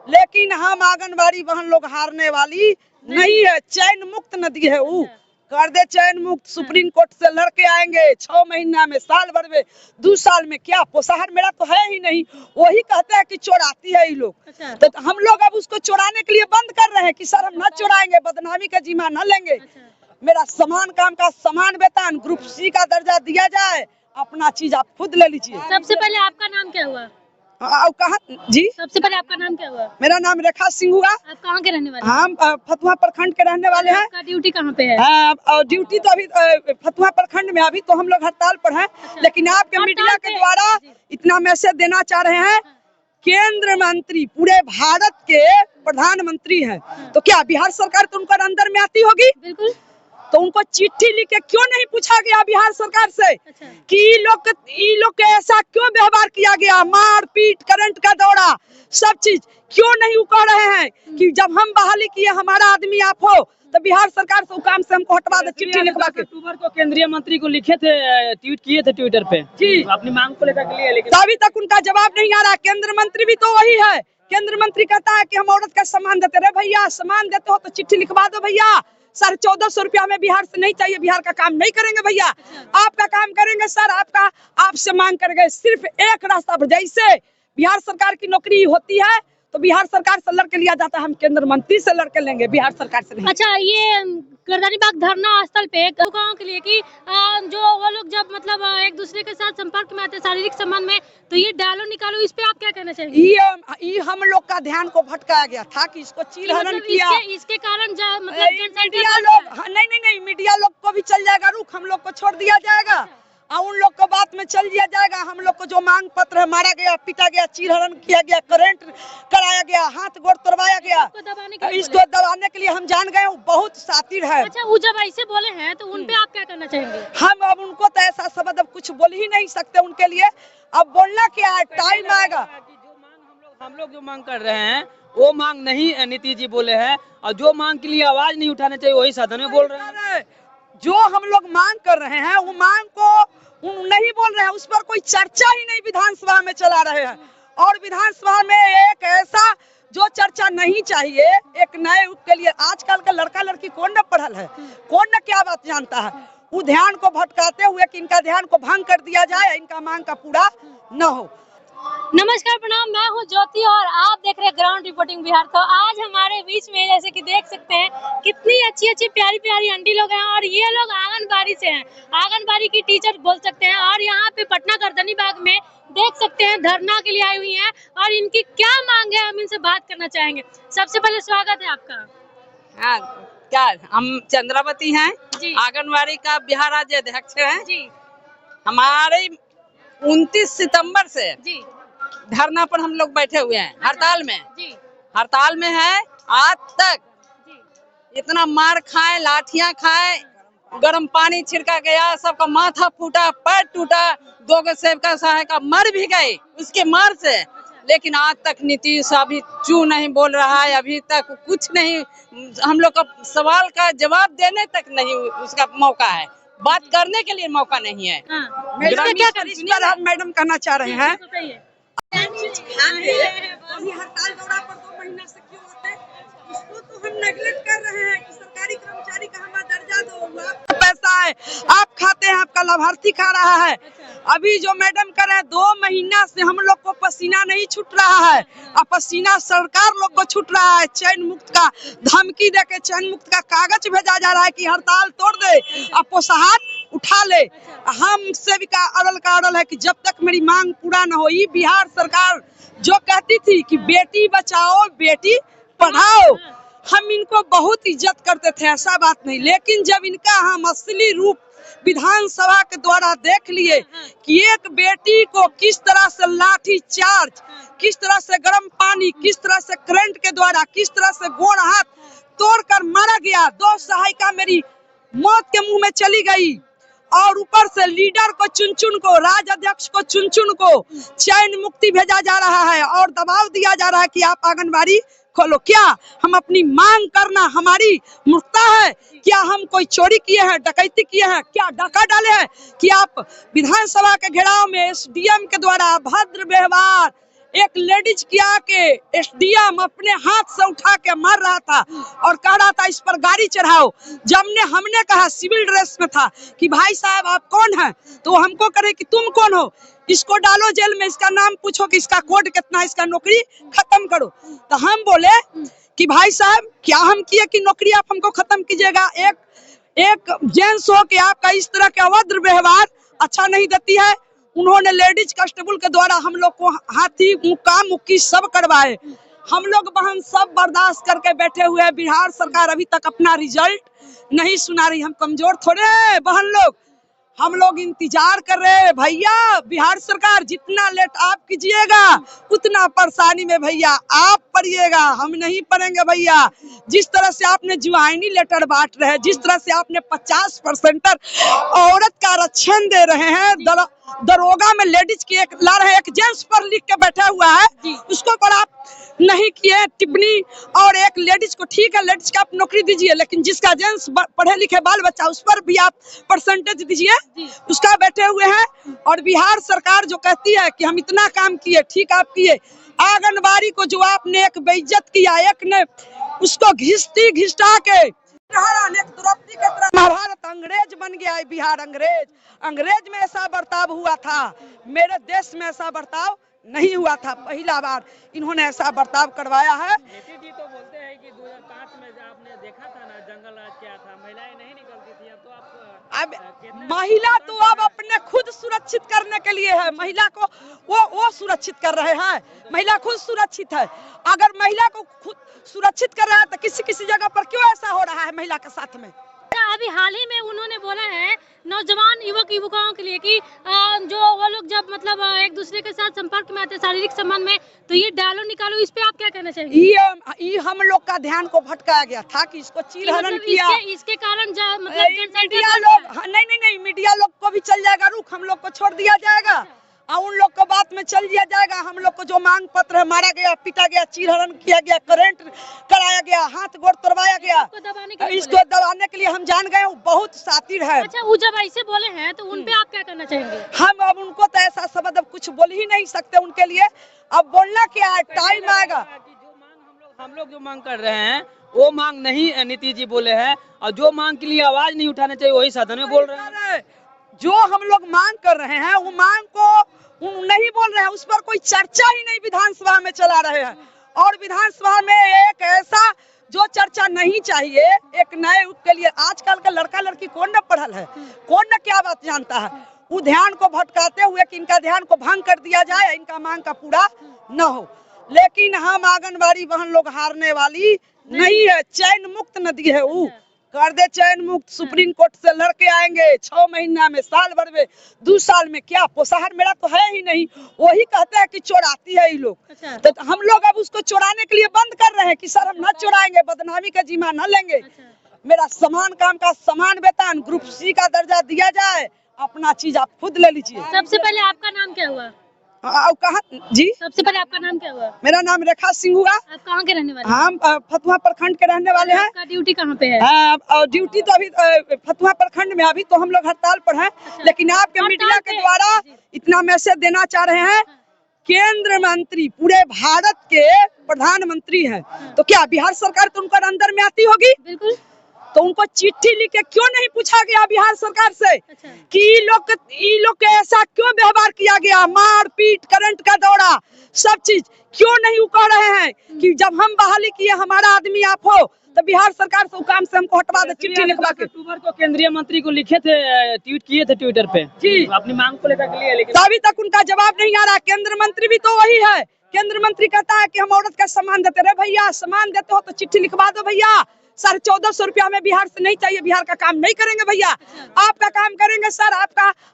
लेकिन हम आंगनबाड़ी बहन लोग हारने वाली नहीं है। चयन मुक्त नदी है वो, कर दे चयन मुक्त। सुप्रीम कोर्ट से लड़के आएंगे 6 महीना में, साल भर में, 2 साल में। क्या पोषाहार मेरा तो है ही नहीं, वही कहते हैं कि चोराती है ये लोग। तो हम लोग अब उसको चोराने के लिए बंद कर रहे हैं कि सर हम न चोराएंगे, बदनामी का जिम्मा न लेंगे। मेरा समान काम का समान वेतन, ग्रुप सी का दर्जा दिया जाए, अपना चीज आप खुद ले लीजिए। सबसे पहले आपका नाम क्या हुआ? कहाँ जी? सबसे पहले आपका नाम क्या हुआ? मेरा नाम रेखा सिंह हुआ। आप कहाँ के रहने वाले? हम फतुहा प्रखंड के रहने वाले हैं। आपका ड्यूटी कहाँ पे है? ड्यूटी तो अभी फतुहा प्रखंड में, अभी तो हम लोग हड़ताल पर हैं। लेकिन आपके मीडिया के द्वारा इतना मैसेज देना चाह रहे हैं, केंद्र मंत्री पूरे भारत के प्रधानमंत्री हैं, तो क्या बिहार सरकार तो उनका अंदर में आती होगी? बिल्कुल। तो उनको चिट्ठी लिख के क्यों नहीं पूछा गया बिहार सरकार से कि ई लोग के ऐसा क्यों व्यवहार किया गया? मार पीट, करंट का दौरा, सब चीज क्यों नहीं कह रहे हैं कि जब हम बहाली किए हमारा आदमी आप हो, तो बिहार सरकार से काम से हमको हटवा दे। चिट्ठी लिखवा के अक्टूबर को केंद्रीय मंत्री को लिखे थे, ट्वीट किए थे ट्विटर पे जी अपनी मांग को लेकर के लिए, लेकिन अभी तक उनका जवाब नहीं आ रहा। केंद्र मंत्री भी तो वही है। केंद्र मंत्री कहता है कि हम औरत का सम्मान देते रहे। भैया सम्मान देते हो तो चिट्ठी लिखवा दो भैया। 1450 रुपया में बिहार से नहीं चाहिए, बिहार का काम नहीं करेंगे भैया, आपका काम करेंगे सर। आपसे मांग करेंगे सिर्फ एक रास्ता पर, जैसे बिहार सरकार की नौकरी होती है तो बिहार सरकार से लड़के लिया जाता है, हम केंद्र मंत्री से लड़के लेंगे, बिहार सरकार से नहीं। अच्छा, ये गर्दनी बाग धरना स्थल पे गाँव के लिए कि जो वो लोग जब मतलब एक दूसरे के साथ संपर्क में आते शारीरिक संबंध में, तो ये डालो निकालो, इस पे आप क्या कहना चाहेंगे? ये हम लोग का ध्यान को भटकाया गया था कि इसको चीरहरण किया, इसके कारण मीडिया लोग नहीं, मीडिया लोग को भी चल जाएगा रुख, हम लोग को छोड़ दिया जाएगा और उन लोग को बात में चल दिया जाएगा। हम लोग को जो मांग पत्र है, मारा गया, पीटा गया, चीरहरण किया गया, करंट कराया गया, हाथ गोड़ तोड़वाया गया, इसको दबाने के लिए हम जान गए बहुत शातिर है। अच्छा, वो जब ऐसे बोले हैं तो उन पे आप क्या करना चाहेंगे? हम अब उनको तो ऐसा शब्द अब कुछ बोल ही नहीं सकते उनके लिए। अब बोलना क्या है, टाइम आएगा। हम लोग जो मांग कर रहे हैं वो मांग नहीं नीतीश जी बोले हैं, और जो मांग के लिए आवाज नहीं उठाने चाहिए वही साधन में बोल रहे हैं। जो हम लोग मांग कर रहे हैं वो मांग को नहीं बोल रहे हैं, उस पर कोई चर्चा ही नहीं विधानसभा में चला रहे हैं। और विधानसभा में एक ऐसा जो चर्चा नहीं चाहिए, एक नए युग के लिए, आजकल का लड़का लड़की कौन न पढ़ल है, कौन न क्या बात जानता है, वो ध्यान को भटकाते हुए कि इनका ध्यान को भंग कर दिया जाए, इनका मांग का पूरा न हो। नमस्कार, प्रणाम, मैं हूं ज्योति और आप देख रहे हैं ग्राउंड रिपोर्टिंग बिहार। तो आज हमारे बीच में जैसे कि देख सकते हैं कितनी अच्छी अच्छी प्यारी प्यारी आंटी लोग हैं, और ये लोग आंगनबाड़ी से हैं, आंगनबाड़ी की टीचर बोल सकते हैं। और यहाँ पे पटना गर्दनी बाग में देख सकते हैं धरना के लिए आई हुई हैं, और इनकी क्या मांग है हम इनसे बात करना चाहेंगे। सबसे पहले स्वागत है आपका। हाँ, क्या हम चंद्रावती हैं, आंगनबाड़ी का बिहार राज्य अध्यक्ष हैं जी। हमारे 29 सितंबर से जी धरना पर हम लोग बैठे हुए हैं, हड़ताल में जी, हड़ताल में है। आज तक इतना मार खाए, लाठियां खाए, गर्म पानी छिड़का गया, सबका माथा फूटा, पैर टूटा, 2 सेवका सहायिका मर भी गए उसके मार से। लेकिन आज तक नीतीश अभी चू नहीं बोल रहा है, अभी तक कुछ नहीं, हम लोग का सवाल का जवाब देने तक नहीं उसका मौका है, बात करने के लिए मौका नहीं है। मैडम कहना चाह रहे हैं हड़ताल दौरा पर 2 महीना से क्यों होते हैं, इसको तो हम नेगलेक्ट कर रहे हैं कि सरकारी कर्मचारी का हमारा दर्जा दो। पैसा है आप खाते हैं, आपका लाभार्थी खा रहा है। अभी जो मैडम कर रहे हैं 2 महीना से हम लोग को पसीना नहीं छूट रहा है, अब पसीना सरकार लोग को छूट रहा है। चयन मुक्त का धमकी देके चयन मुक्त का कागज भेजा जा रहा है कि हड़ताल तोड़ दे, अब पोषाहार उठा ले। हम सेविका अड़ल का अड़ल है कि जब तक मेरी मांग पूरा न हो। बिहार सरकार जो कहती थी कि बेटी बचाओ बेटी पढ़ाओ, हम इनको बहुत इज्जत करते थे, ऐसा बात नहीं। लेकिन जब इनका हम असली रूप विधानसभा के द्वारा देख लिए कि एक बेटी को किस तरह से लाठी चार्ज, किस तरह से गर्म पानी, किस तरह से करंट के द्वारा, किस तरह से गोड़ हाथ तोड़कर मारा गया, 2 सहायिका मेरी मौत के मुंह में चली गई, और ऊपर से लीडर को चुन चुन को, राज्य अध्यक्ष को चुन चुन को चयन मुक्ति भेजा जा रहा है और दबाव दिया जा रहा है कि आप आंगनबाड़ी खोलो। क्या हम अपनी मांग करना हमारी मूर्खता है? क्या हम कोई चोरी किए हैं, डकैती किए हैं, क्या डाका डाले हैं कि आप विधानसभा के घेराव में एसडीएम के द्वारा अभद्र व्यवहार, एक लेडीज की आके एसडीएम अपने हाथ से उठा के मार रहा था और कह रहा था इस पर गाड़ी चढ़ाओ। जब हमने कहा सिविल ड्रेस में था कि भाई साहब आप कौन हैं, तो वो हमको करे कि तुम कौन हो, इसको डालो जेल में, इसका नाम पूछो कि इसका कोड कितना है, इसका नौकरी खत्म करो। तो हम बोले कि भाई साहब क्या हम किए कि नौकरी आप हमको खत्म कीजिएगा। एक जेंट्स हो के आपका इस तरह के अभद्र व्यवहार अच्छा नहीं देती है। उन्होंने लेडीज कांस्टेबल के द्वारा हम लोग को हाथी मुक्का मुक्की सब करवाए। हम लोग बहन सब बर्दाश्त करके बैठे हुए हैं। बिहार सरकार अभी तक अपना रिजल्ट नहीं सुना रही। हम कमजोर थोड़े हैं बहन लोग, हम लोग इंतजार कर रहे हैं। भैया बिहार सरकार जितना लेट आप कीजिएगा उतना परेशानी में भैया आप पड़िएगा, हम नहीं पड़ेंगे भैया। जिस तरह से आपने ज्वाइनी लेटर बांट रहे हैं, जिस तरह से आपने 50% औरत का आरक्षण दे रहे हैं, दरोगा में लेडीज की एक ला रहे हैं, एक जेंट्स पर लिख के बैठा हुआ है, उसको पर आप नहीं किए टिप्पणी। और एक लेडीज को ठीक है, लेडीज का आप नौकरी दीजिए, लेकिन जिसका जेंट्स पढ़े लिखे बाल बच्चा उस पर भी आप परसेंटेज दीजिए, उसका बैठे हुए हैं। और बिहार सरकार जो कहती है कि हम इतना काम किए, ठीक आप किए। आंगनबाड़ी को जो आपने एक बेइज्जत किया, एक ने उसको घिसटा के महाभारत अंग्रेज बन गया है। बिहार अंग्रेज में ऐसा बर्ताव हुआ था, मेरे देश में ऐसा बर्ताव नहीं हुआ था। पहला बार इन्होंने ऐसा बर्ताव करवाया है। नीतीश जी तो बोलते हैं कि 2005 में आपने देखा था ना जंगल राज क्या था, महिलाएं नहीं निकलती थी, अब तो आप महिला तो अब अपने खुद सुरक्षित करने के लिए है। महिला को वो सुरक्षित कर रहे हैं, महिला खुद सुरक्षित है। अगर महिला को खुद सुरक्षित कर रहा है तो किसी जगह पर क्यों ऐसा हो रहा है महिला के साथ में। अभी हाल ही में उन्होंने बोला है नौजवान युवक युवकाओं के लिए कि जो वो लोग जब मतलब एक दूसरे के साथ संपर्क में आते शारीरिक संबंध में, तो ये डालो निकालो, इस पे आप क्या कहना चाहेंगे? ये हम लोग का ध्यान को भटकाया गया था कि इसको चीरहरण मतलब किया। इसके कारण मतलब मीडिया लोग नहीं मीडिया लोग को भी चल जाएगा रुख, हम लोग को छोड़ दिया जाएगा और उन लोग को बात में चल दिया जाएगा। हम लोग को जो मांग पत्र है, मारा गया, पीटा गया, चीरहरण किया गया, करंट कराया गया, हाथ गोड़ तोड़वाया गया, इसको दबाने के लिए हम जान गए बहुत शातिर है। अच्छा, वो जब ऐसे बोले हैं तो उन पे आप क्या करना चाहेंगे? हम अब उनको तो ऐसा शब्द अब कुछ बोल ही नहीं सकते उनके लिए। अब बोलना क्या है, टाइम आएगा। हम लोग जो मांग कर रहे हैं वो मांग नहीं नीतीश जी बोले हैं, और जो मांग के लिए आवाज नहीं उठाना चाहिए वही साधन में बोल रहे हैं। जो हम लोग मांग कर रहे हैं वो मांग को नहीं बोल रहे हैं, उस पर कोई चर्चा ही नहीं विधानसभा में चला रहे हैं। और विधानसभा में एक ऐसा जो चर्चा नहीं चाहिए, एक नए युग के लिए आजकल का लड़का लड़की कौन न पढ़ल है, कौन न क्या बात जानता है, वो ध्यान को भटकाते हुए कि इनका ध्यान को भंग कर दिया जाए, इनका मांग का पूरा न हो। लेकिन हम आंगनबाड़ी बहन लोग हारने वाली नहीं है। चैन मुक्त नदी है, वो कर दे चैन मुक्त। सुप्रीम कोर्ट से लड़के आएंगे 6 महीना में, साल भर में, 2 साल में। क्या पोसाहर मेरा तो है ही नहीं, वही कहते हैं कि चोराती है ये लोग। तो हम लोग अब उसको चोराने के लिए बंद कर रहे हैं कि सर हम न चोराएंगे, बदनामी का जिम्मा न लेंगे। मेरा समान काम का समान वेतन, ग्रुप सी का दर्जा दिया जाए, अपना चीज आप खुद ले लीजिए। सबसे पहले आपका नाम क्या हुआ? कहाँ जी? सबसे पहले आपका नाम क्या हुआ? मेरा नाम रेखा सिंह हुआ। आप कहाँ के रहने वाले? हम फतुहा प्रखंड के रहने वाले हैं। आपका ड्यूटी कहाँ पे है? ड्यूटी तो अभी फतुहा प्रखंड में, अभी तो हम लोग हड़ताल पर हैं। लेकिन आपके मीडिया के द्वारा इतना मैसेज देना चाह रहे हैं, केंद्र मंत्री पूरे भारत के प्रधानमंत्री हैं, तो क्या बिहार सरकार तो उनका अंदर में आती होगी? बिल्कुल। तो उनको चिट्ठी लिख के क्यों नहीं पूछा गया बिहार सरकार से कि ई लोग के ऐसा क्यों व्यवहार किया गया, मार पीट, करंट का दौरा, सब चीज क्यों नहीं कह रहे हैं कि जब हम बहाली किए हमारा आदमी आप हो, तो बिहार सरकार से काम से हमको हटवा दे। चिट्ठी लिखवा के अक्टूबर को केंद्रीय मंत्री को लिखे थे, ट्वीट किए थे ट्विटर पे जी अपनी मांग को लेकर के लिए, लेकिन अभी तक उनका जवाब नहीं आ रहा। केंद्र मंत्री भी तो वही है, केंद्र मंत्री कहता है कि हम औरत का सम्मान देते रहे। भैया सम्मान देते हो तो चिट्ठी लिखवा दो भैया। 1450 रुपया हमें बिहार से नहीं चाहिए, बिहार का काम नहीं करेंगे भैया, आपका काम करेंगे सर,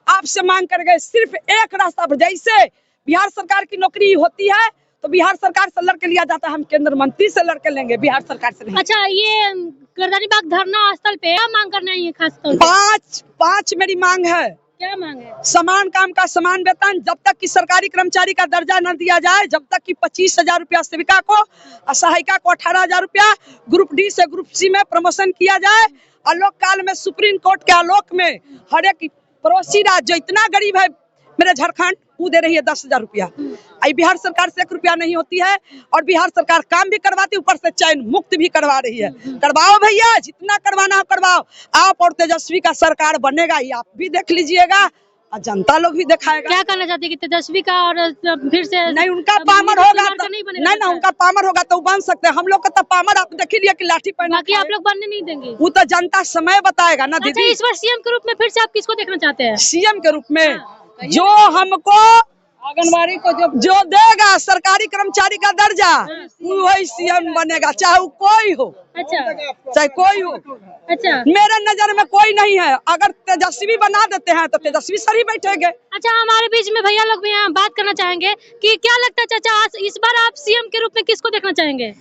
आपसे मांग करेंगे। सिर्फ एक रास्ता पर, जैसे बिहार सरकार की नौकरी होती है तो बिहार सरकार से लड़के लिया जाता है, हम केंद्र मंत्री से लड़के लेंगे, बिहार सरकार से नहीं। अच्छा, ये गर्दनीबाग धरना स्थल पे क्या मांग करना है खास तौर पे? 5 मेरी मांग है। क्या मांग है? समान काम का समान वेतन, जब तक कि सरकारी कर्मचारी का दर्जा न दिया जाए, जब तक कि 25,000 रुपया सेविका को, सहायिका को 18,000 रुपया, ग्रुप डी से ग्रुप सी में प्रमोशन किया जाए। आलोक काल में सुप्रीम कोर्ट के आलोक में हर एक पड़ोसी राज्य जो इतना गरीब है मेरे झारखंड वो दे रही है 10,000 रुपया। आई बिहार सरकार से 1 रुपया नहीं होती है और बिहार सरकार काम भी करवाती, ऊपर से चैन मुक्त भी करवा रही है। करवाओ भैया, जितना करवाना हो करवाओ। आप और तेजस्वी का सरकार बनेगा, ये आप भी देख लीजिएगा और जनता लोग भी दिखाएगा। क्या कहना चाहते हैं कि तेजस्वी का और फिर से नहीं उनका पामर होगा तो नहीं नहीं ना, उनका पामर होगा तो बन सकते हैं। हम लोग का तो पामर आप देख लिया कि लाठी पहना, बाकी आप लोग बनने नहीं देंगे। वो तो जनता समय बताएगा ना अच्छा, दीदी। इस बार सीएम के रूप में फिर से आप किसको देखना चाहते हैं? सीएम के रूप में जो हमको आंगनबाड़ी को जो देगा सरकारी कर्मचारी का दर्जा, वही सीएम बनेगा, चाहे वो कोई हो। अच्छा, चाहे कोई हो। अच्छा, मेरे नजर में कोई नहीं है। अगर तेजस्वी बना देते हैं तो तेजस्वी सर ही बैठेंगे। अच्छा, हमारे बीच में भैया लोग भी यहाँ बात करना चाहेंगे कि क्या लगता है चाचा, इस बार आप सीएम के रूप में किसको देखना चाहेंगे?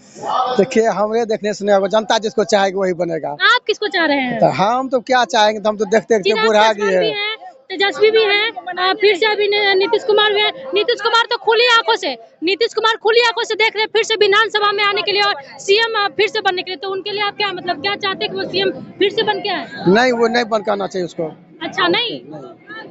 देखिए, हमें देखने से नहीं होगा, जनता जिसको चाहेगी वही बनेगा। आप किसको चाह रहे हैं? तो हम तो क्या चाहेंगे, हम तो देखते देखते चिराग बुढ़ा पासवान गए भी हैं। हैं, तेजस्वी भी हैं, फिर से अभी नीतीश कुमार भी हैं। नीतीश कुमार तो खुली आंखों से देख रहे हैं फिर से विधानसभा में आने के लिए और सीएम फिर से बनने के लिए। तो उनके लिए आप क्या मतलब क्या चाहते हैं कि वो सीएम फिर से बन के आए? नहीं, वो नहीं बन करना चाहिए उसको। अच्छा, नहीं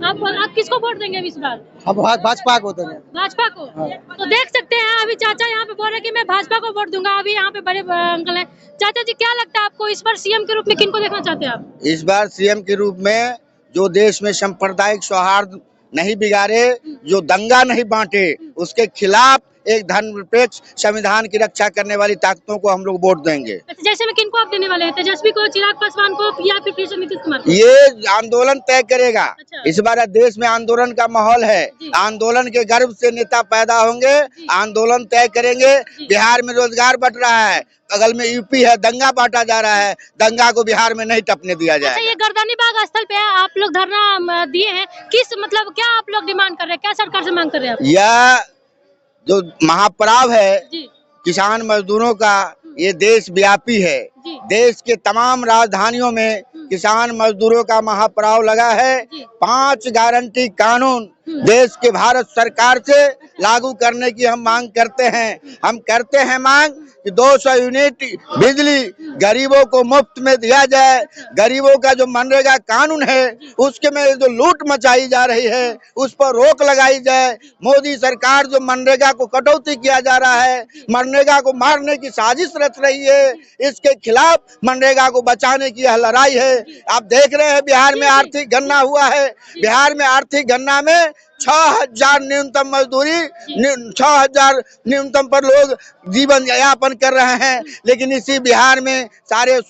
आप किसको वोट देंगे इस बार? अब भाजपा को देंगे। भाजपा को। तो देख सकते हैं अभी चाचा यहाँ पे बोल रहे हैं कि मैं भाजपा को वोट दूंगा। अभी यहाँ पे बड़े अंकल हैं। चाचा जी, क्या लगता है आपको इस बार सीएम के रूप में किनको देखना चाहते हैं आप? इस बार सीएम के रूप में जो देश में सांप्रदायिक सौहार्द नहीं बिगाड़े, जो दंगा नहीं बांटे, उसके खिलाफ एक धर्मनिरपेक्ष संविधान की रक्षा करने वाली ताकतों को हम लोग वोट देंगे। अच्छा, जैसे में किनको आप देने वाले हैं? तेजस्वी को, चिराग पासवान को या फिर से नीतीश कुमार को? ये आंदोलन तय करेगा। अच्छा। इस बार देश में आंदोलन का माहौल है। आंदोलन के गर्भ से नेता पैदा होंगे, आंदोलन तय करेंगे। बिहार में रोजगार बढ़ रहा है, बगल में यूपी है, दंगा बांटा जा रहा है, दंगा को बिहार में नहीं टपने दिया जाए। अच्छा, ये गर्दनी बाग स्थल पे आप लोग धरना दिए हैं, किस मतलब क्या आप लोग डिमांड कर रहे हैं, क्या सरकार से मांग कर रहे हैं आप? यह जो महापड़ाव है जी, किसान मजदूरों का, ये देश व्यापी है। जी। देश के तमाम राजधानियों में किसान मजदूरों का महापड़ाव लगा है। 5 गारंटी कानून देश के भारत सरकार से लागू करने की हम मांग करते हैं। हम करते हैं मांग कि 200 यूनिट बिजली गरीबों को मुफ्त में दिया जाए। गरीबों का जो मनरेगा कानून है उसके में जो लूट मचाई जा रही है उस पर रोक लगाई जाए। मोदी सरकार जो मनरेगा को कटौती किया जा रहा है, मनरेगा को मारने की साजिश रच रही है, इसके खिलाफ मनरेगा को बचाने की यह लड़ाई है। आप देख रहे हैं बिहार में आर्थिक गणना हुआ है। बिहार में आर्थिक गणना में 6,000 न्यूनतम मजदूरी, 6,000 न्यूनतम पर लोग जीवन यापन कर रहे हैं, लेकिन इसी बिहार में साढ़े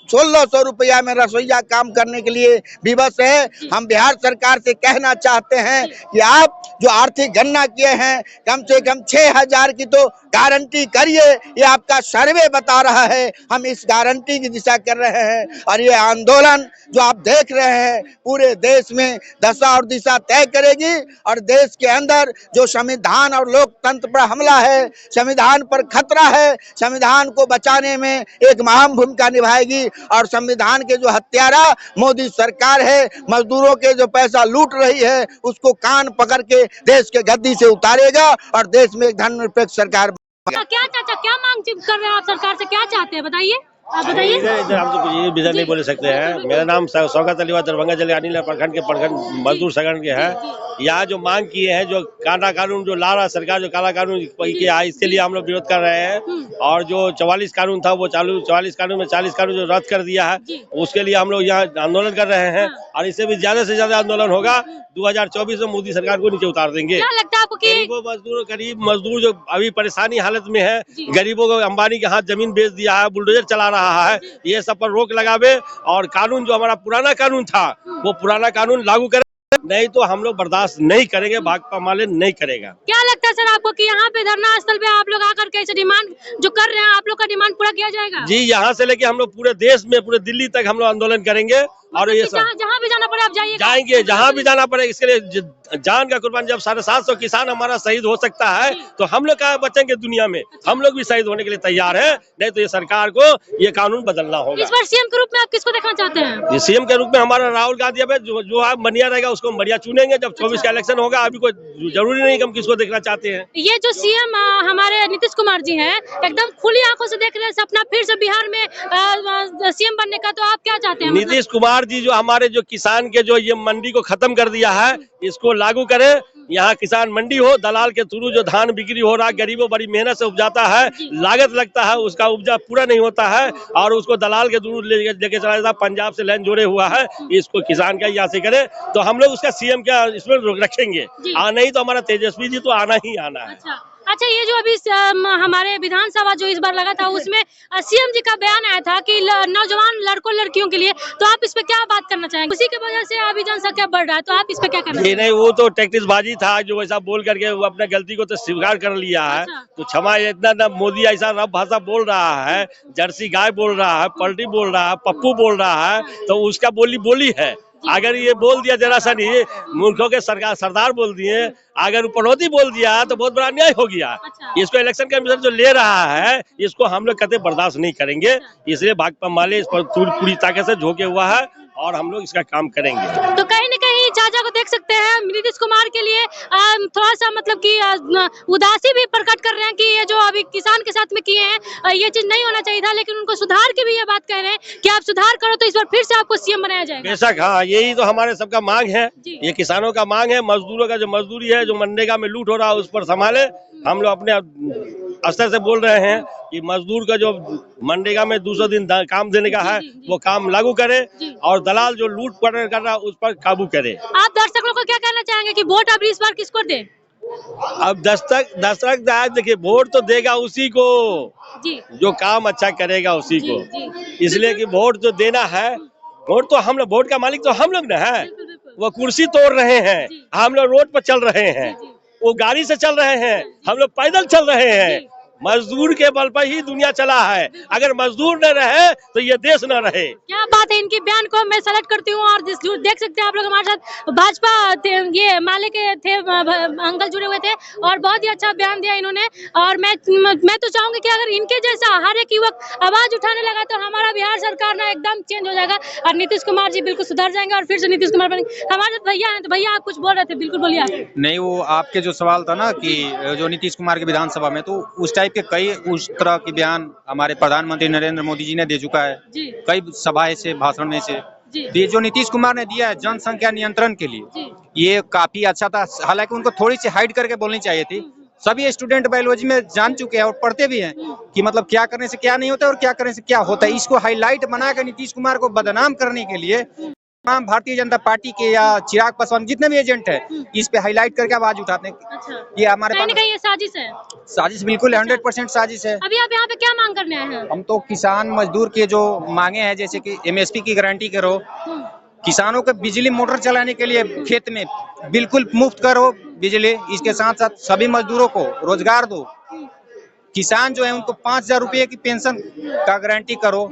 1,600 रुपया में रसोईया काम करने के लिए विवश है। हम बिहार सरकार से कहना चाहते हैं कि आप जो आर्थिक गणना किए हैं कम से कम 6,000 की तो गारंटी करिए। ये आपका सर्वे बता रहा है, हम इस गारंटी की दिशा कर रहे हैं। और ये आंदोलन जो आप देख रहे हैं पूरे देश में दशा और दिशा तय करेगी और देश के अंदर जो संविधान और लोकतंत्र पर हमला है, संविधान पर खतरा है, संविधान को बचाने में एक अहम भूमिका निभाएगी। और संविधान के जो हत्यारा मोदी सरकार है, मजदूरों के जो पैसा लूट रही है, उसको कान पकड़ के देश के गद्दी से उतारेगा और देश में एक धर्मनिरपेक्ष सरकार। क्या चाचा, क्या मांग कर रहे हैं आप सरकार से, क्या चाहते हैं बताइए, आप बताइए। इधर हम तो ये विजय नहीं बोल सकते हैं। मेरा नाम शौकत अली दरभंगा जिले अनिल प्रखंड के प्रखंड मजदूर संगठन के हैं। यहाँ जो मांग किए हैं, जो काला कानून जो ला रहा सरकार, जो काला कानून किया, इसके लिए हम लोग विरोध कर रहे हैं। और जो 44 कानून था वो 44 कानून में 40 कानून जो रद्द कर दिया है, उसके लिए हम लोग यहाँ आंदोलन कर रहे हैं। और इससे भी ज्यादा से ज्यादा आंदोलन होगा। 2024 में मोदी सरकार को नीचे उतार देंगे। क्या लगता है आपको कि गरीब मजदूर जो अभी परेशानी हालत में है, गरीबों को अंबानी के हाथ जमीन बेच दिया है, बुलडोजर चला रहा है, ये सब पर रोक लगावे और कानून जो हमारा पुराना कानून था वो पुराना कानून लागू करे, नहीं तो हम लोग बर्दाश्त नहीं करेंगे, भाकपा माले नहीं करेगा। क्या लगता है सर आपको कि यहाँ पे धरना स्थल पे आप लोग आकर कैसे डिमांड जो कर रहे हैं, आप लोग का डिमांड पूरा किया जाएगा? जी, यहाँ से लेके हम लोग पूरे देश में, पूरे दिल्ली तक हम लोग आंदोलन करेंगे। और ये सब जहाँ भी जाना पड़े आप जाएंगे, जहाँ भी जाना पड़े। इसके लिए जान का कुर्बान, जब 750 किसान हमारा शहीद हो सकता है तो हम लोग क्या बचेंगे दुनिया में? हम लोग भी शहीद होने के लिए तैयार हैं। नहीं तो ये सरकार को ये कानून बदलना होगा। इस बार सीएम के रूप में आप किसको देखना चाहते हैं? ये सीएम के रूप में हमारा राहुल गांधी है, जो आप बढ़िया रहेगा उसको हम बढ़िया चुनेंगे। जब 24 का इलेक्शन होगा, अभी कोई जरूरी नहीं कि हम किसको देखना चाहते हैं। ये जो सीएम हमारे नीतीश कुमार जी हैं, एकदम खुली आंखों से देख रहे हैं सपना फिर से बिहार में सीएम बनने का, तो आप क्या चाहते हैं? नीतीश कुमार सरकार जी जो हमारे जो किसान के जो ये मंडी को खत्म कर दिया है, इसको लागू करे। यहाँ किसान मंडी हो, दलाल के थ्रू जो धान बिक्री हो रहा है, गरीबों बड़ी मेहनत से उपजाता है, लागत लगता है, उसका उपजा पूरा नहीं होता है और उसको दलाल के थ्रू लेके चला जाता है। पंजाब से लाइन जोड़े हुआ है, इसको किसान का यहाँ से करे तो हम लोग उसका सीएम का इसमें रखेंगे। नहीं तो हमारा तेजस्वी जी तो आना ही आना है। अच्छा, ये जो अभी हमारे विधानसभा जो इस बार लगा था उसमें सीएम जी का बयान आया था कि नौजवान लड़कों लड़कियों के लिए, तो आप इस पे क्या बात करना चाहेंगे? उसी की वजह से अभी जनसंख्या बढ़ रहा है, तो आप इस पे क्या करना चाहेंगे? नहीं, वो तो टैक्टिसबाजी था, जो वैसा बोल करके वो अपने गलती को तो स्वीकार कर लिया है। तो क्षमा, इतना ना मोदी ऐसा रफ भाषा बोल रहा है, जर्सी गाय बोल रहा है, पलटी बोल रहा है, पप्पू बोल रहा है, तो उसका बोली है। अगर ये बोल दिया जरा सा नहीं, मूर्खों के सरदार बोल दिए, अगर पनौती बोल दिया तो बहुत बड़ा अन्याय हो गया। इसको इलेक्शन कमीशन जो ले रहा है, इसको हम लोग कभी बर्दाश्त नहीं करेंगे। इसलिए भाकपा माले इस पर पूरी ताकत से झोंके हुआ है और हम लोग इसका काम करेंगे। तो कहीं न कहीं चाचा को देख सकते हैं, नीतीश कुमार के लिए थोड़ा सा मतलब कि उदासी भी प्रकट कर रहे हैं कि ये जो अभी किसान के साथ में किए हैं, ये चीज नहीं होना चाहिए था, लेकिन उनको सुधार की भी ये बात कह रहे हैं कि आप सुधार करो तो इस बार फिर से आपको सीएम बनाया जाएगा। बेशक, हाँ, यही तो हमारे सबका मांग है, ये किसानों का मांग है। मजदूरों का जो मजदूरी है, जो मनरेगा में लूट हो रहा है, उस पर संभाले। हम लोग अपने स्तर से बोल रहे हैं कि मजदूर का जो मनरेगा में 200 दिन काम देने का है, वो काम लागू करे और दलाल जो लूट कर रहा है उस पर काबू करे। आप दर्शकों को क्या कहना चाहेंगे कि वोट अब इस बार किसको दे? अब दर्शक देखिए, वोट तो देगा उसी को जो काम अच्छा करेगा, उसी को। इसलिए कि वोट जो देना है, वोट तो हम लोग, वोट का मालिक तो हम लोग न है। वो कुर्सी तोड़ रहे हैं, हम लोग रोड पर चल रहे हैं, वो गाड़ी से चल रहे हैं, हम लोग पैदल चल रहे हैं। मजदूर के बल पर ही दुनिया चला है। अगर मजदूर न रहे तो ये देश न रहे। क्या बात है, इनके बयान को मैं सेलेक्ट करती हूँ और देख सकते हैं आप लोग हमारे साथ भाजपा ये माले के थे, अंकल जुड़े हुए थे और बहुत ही अच्छा बयान दिया इन्होंने। और मैं तो चाहूंगी कि अगर इनके जैसा हर एक युवक आवाज उठाने लगा तो हमारा बिहार सरकार ना एकदम चेंज हो जाएगा और नीतीश कुमार जी बिल्कुल सुधर जाएंगे और फिर से नीतीश कुमार बनेंगे। हमारे साथ भैया हैं, तो भैया आप कुछ बोल रहे थे, बिल्कुल बोलिए आप। नहीं, वो आपके जो सवाल था ना कि जो नीतीश कुमार के विधानसभा में, तो उस टाइप के कई उस तरह के बयान हमारे प्रधानमंत्री नरेंद्र मोदी जी ने दे चुका है कई सभाएं से, भाषण में से। ये जो नीतीश कुमार ने दिया है जनसंख्या नियंत्रण के लिए, ये काफी अच्छा था। हालांकि उनको थोड़ी सी हाइड करके बोलनी चाहिए थी। सभी स्टूडेंट बायोलॉजी में जान चुके हैं और पढ़ते भी हैं कि मतलब क्या करने से क्या नहीं होता और क्या करने से क्या होता है। इसको हाईलाइट बनाकर नीतीश कुमार को बदनाम करने के लिए तमाम भारतीय जनता पार्टी के या चिराग पासवान जितने भी एजेंट हैं, इस पे हाईलाइट करके आवाज उठाते हैं। अच्छा, ये हमारे कहीं न कहीं ये साजिश है। साजिश बिल्कुल 100% साजिश है। अभी आप यहाँ पे क्या मांग करने आए हैं? हम तो किसान मजदूर के जो मांगे हैं, जैसे कि एमएसपी की गारंटी करो, किसानों को बिजली मोटर चलाने के लिए खेत में बिल्कुल मुफ्त करो बिजली, इसके साथ साथ सभी मजदूरों को रोजगार दो। किसान जो है उनको 5,000 रुपये की पेंशन का गारंटी करो,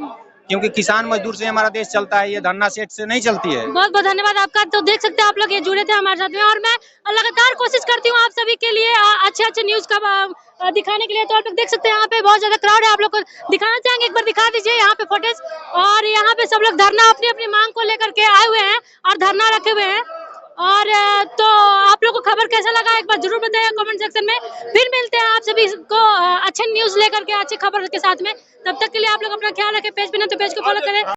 क्योंकि किसान मजदूर से हमारा देश चलता है, ये धन्ना सेठ से नहीं चलती है। बहुत बहुत धन्यवाद आपका। तो देख सकते हैं आप लोग, ये जुड़े थे हमारे साथ में और मैं लगातार कोशिश करती हूँ आप सभी के लिए अच्छे न्यूज का दिखाने के लिए। तो आप लोग देख सकते हैं यहाँ पे बहुत ज्यादा क्राउड है, आप लोग को दिखाना चाहेंगे, एक बार दिखा दीजिए यहाँ पे फुटेज। और यहाँ पे सब लोग धरना अपनी अपनी मांग को लेकर के आए हुए हैं और धरना रखे हुए हैं। और तो आप लोग को खबर कैसा लगा एक बार जरूर बताइए कमेंट सेक्शन में। फिर मिलते हैं आप सभी को अच्छे न्यूज लेकर के, अच्छी खबर के साथ में। तब तक के लिए आप लोग अपना ख्याल रखें। पेज पे ना तो पेज को फॉलो करें।